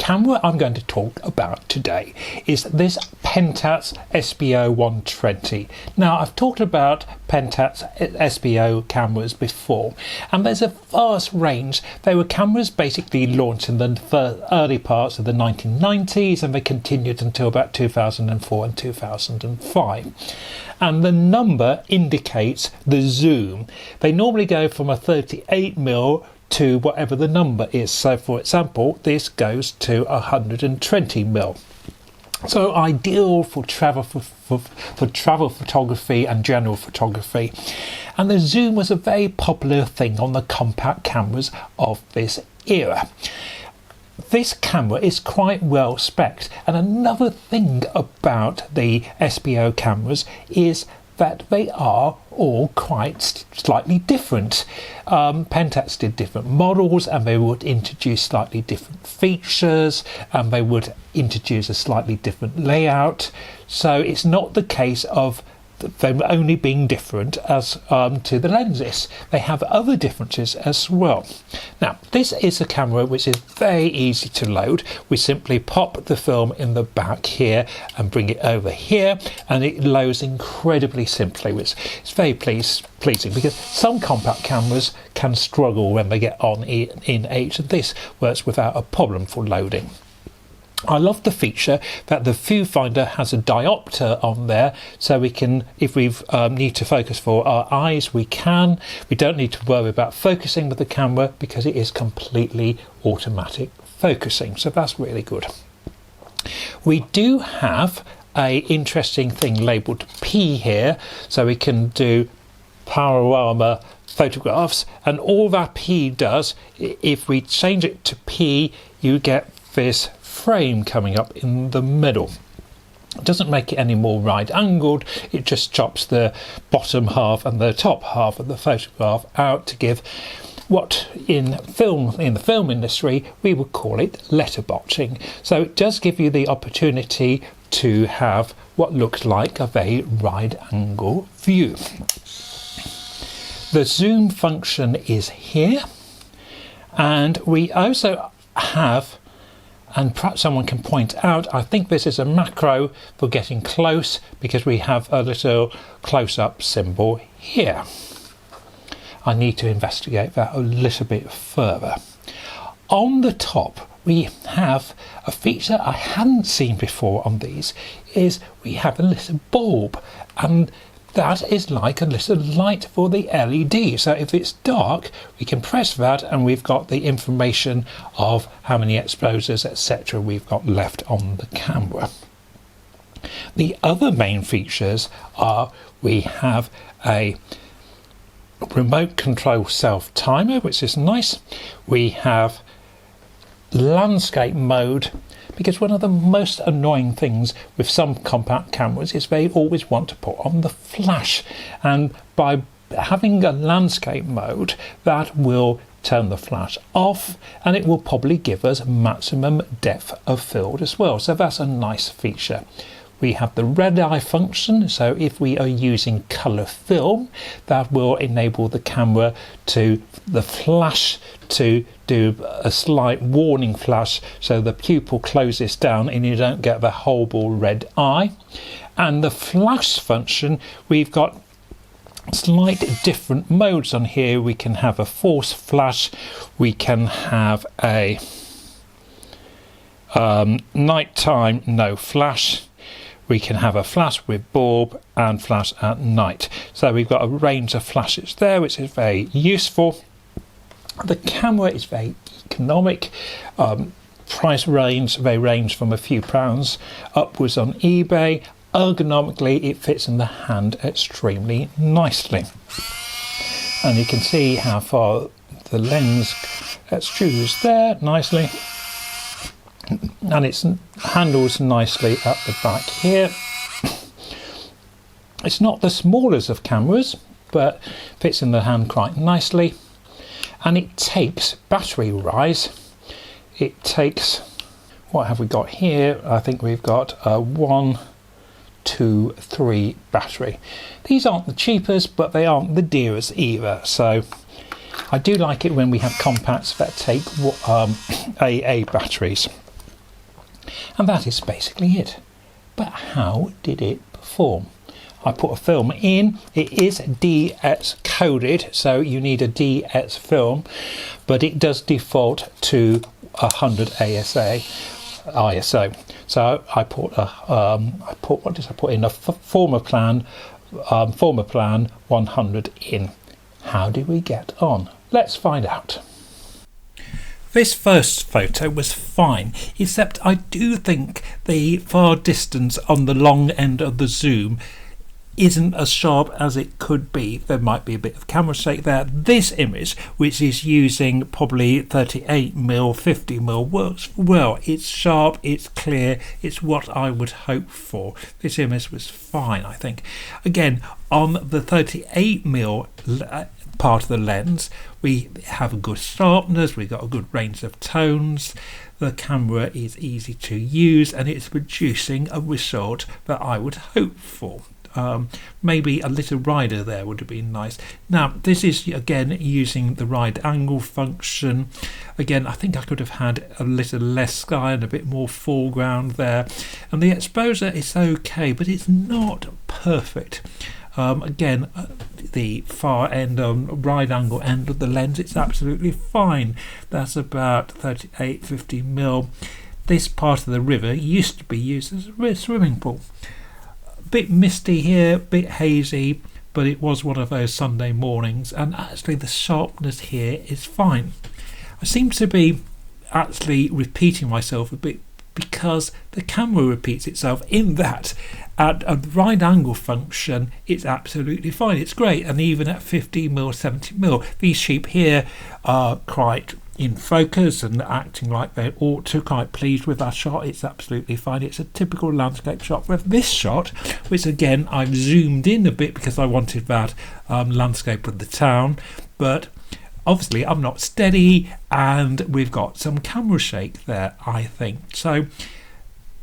camera I'm going to talk about today is this Pentax Espio 120. Now, I've talked about Pentax Espio cameras before, and there's a vast range. They were cameras basically launched in the early parts of the 1990s, and they continued until about 2004 and 2005. And the number indicates the zoom. They normally go from a 38mm to whatever the number is. So for example, this goes to 120mm. So ideal for travel for travel photography and general photography. And the zoom was a very popular thing on the compact cameras of this era. This camera is quite well spec'd, and another thing about the Espio cameras is that they are all quite slightly different. Pentax did different models, and they would introduce slightly different features, and they would introduce a slightly different layout. So it's not the case of them only being different as to the lenses. They have other differences as well. Now, this is a camera which is very easy to load. We simply pop the film in the back here and bring it over here, and it loads incredibly simply, which is very pleasing, because some compact cameras can struggle when they get on in age, and this works without a problem for loading. I love the feature that the viewfinder has a diopter on there, so we can, if we need to focus for our eyes, we can. We don't need to worry about focusing with the camera because it is completely automatic focusing, so that's really good. We do have a interesting thing labelled P here, so we can do panorama photographs, and all that P does, if we change it to P, you get this frame coming up in the middle. It doesn't make it any more right angled, it just chops the bottom half and the top half of the photograph out to give what in the film industry we would call it letterboxing. So it does give you the opportunity to have what looks like a very wide angle view. The zoom function is here, and we also have, and perhaps someone can point out, I think this is a macro for getting close, because we have a little close-up symbol here. I need to investigate that a little bit further. On the top we have a feature I hadn't seen before on these, is we have a little bulb, and that is like a little light for the LED. So if it's dark, we can press that, and we've got the information of how many exposures, etc. we've got left on the camera. The other main features are we have a remote control self timer, which is nice. We have landscape mode, because one of the most annoying things with some compact cameras is they always want to put on the flash, and by having a landscape mode, that will turn the flash off, and it will probably give us maximum depth of field as well, so that's a nice feature. We have the red eye function, so if we are using colour film, that will enable the camera to, the flash, to do a slight warning flash, so the pupil closes down and you don't get the horrible red eye. And the flash function, we've got slight different modes on here. We can have a force flash, we can have a nighttime no flash, we can have a flash with bulb and flash at night. So we've got a range of flashes there, which is very useful. The camera is very economic. Price range, they range from a few pounds upwards on eBay. Ergonomically, it fits in the hand extremely nicely. And you can see how far the lens extrudes there nicely. And it handles nicely at the back here. It's not the smallest of cameras, but fits in the hand quite nicely. And it takes battery rise. It takes, what have we got here? I think we've got a 1, 2, 3 battery. These aren't the cheapest, but they aren't the dearest either. So I do like it when we have compacts that take AA batteries. And that is basically it. But how did it perform? I put a film in. It is DS coded, so you need a DS film, but it does default to 100 ISO. So I put what did I put in? A former plan 100 in. How did we get on? Let's find out. This first photo was fine, except I do think the far distance on the long end of the zoom isn't as sharp as it could be. There might be a bit of camera shake there. This image, which is using probably 38mm, 50mm, works well. It's sharp, it's clear, it's what I would hope for. This image was fine, I think. Again, on the 38mm part of the lens, we have a good sharpness, we've got a good range of tones. The camera is easy to use and it's producing a result that I would hope for. Maybe a little rider there would have been nice. Now this is again using the right angle function. Again, I think I could have had a little less sky and a bit more foreground there, and the exposure is okay, but it's not perfect. Again, the far end wide angle end of the lens, it's absolutely fine. That's about 38-50mm. This part of the river used to be used as a swimming pool. Bit misty here, bit hazy, but it was one of those Sunday mornings, and actually the sharpness here is fine. I seem to be actually repeating myself a bit because the camera repeats itself in that at a right angle function it's absolutely fine, it's great, and even at 50mm, 70mm, these sheep here are quite in focus and acting like they ought to. Quite pleased with that shot, it's absolutely fine. It's a typical landscape shot. With this shot, which again I've zoomed in a bit because I wanted that landscape of the town, but obviously I'm not steady and we've got some camera shake there, I think. So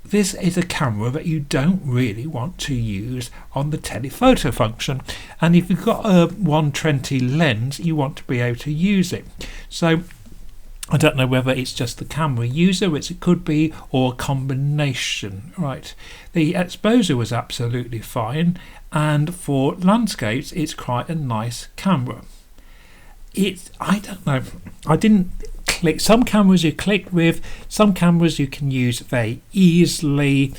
this is a camera that you don't really want to use on the telephoto function, and if you've got a 120 lens you want to be able to use it. So I don't know whether it's just the camera user, which it could be, or a combination. Right, the exposure was absolutely fine, and for landscapes it's quite a nice camera. I don't know, I didn't click. Some cameras you click with, some cameras you can use very easily.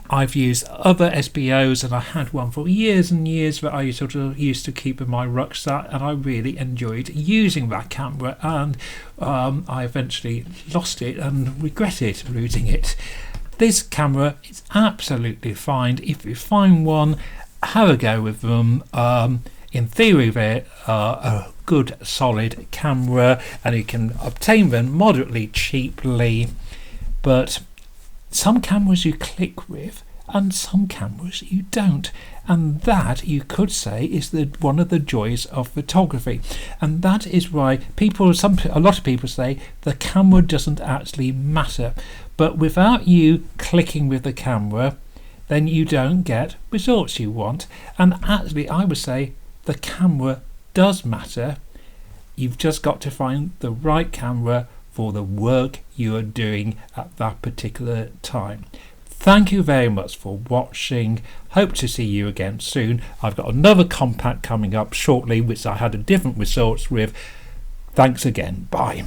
I've used other Espios, and I had one for years and years that I used to keep in my rucksack, and I really enjoyed using that camera, and I eventually lost it and regretted losing it. This camera is absolutely fine. If you find one, have a go with them. In theory they're a good solid camera and you can obtain them moderately cheaply, but some cameras you click with and some cameras you don't, and that you could say is one of the joys of photography. And that is why a lot of people say the camera doesn't actually matter, but without you clicking with the camera then you don't get results you want. And actually I would say the camera does matter. You've just got to find the right camera for the work you are doing at that particular time. Thank you very much for watching. Hope to see you again soon. I've got another compact coming up shortly which I had a different results with. Thanks again. Bye.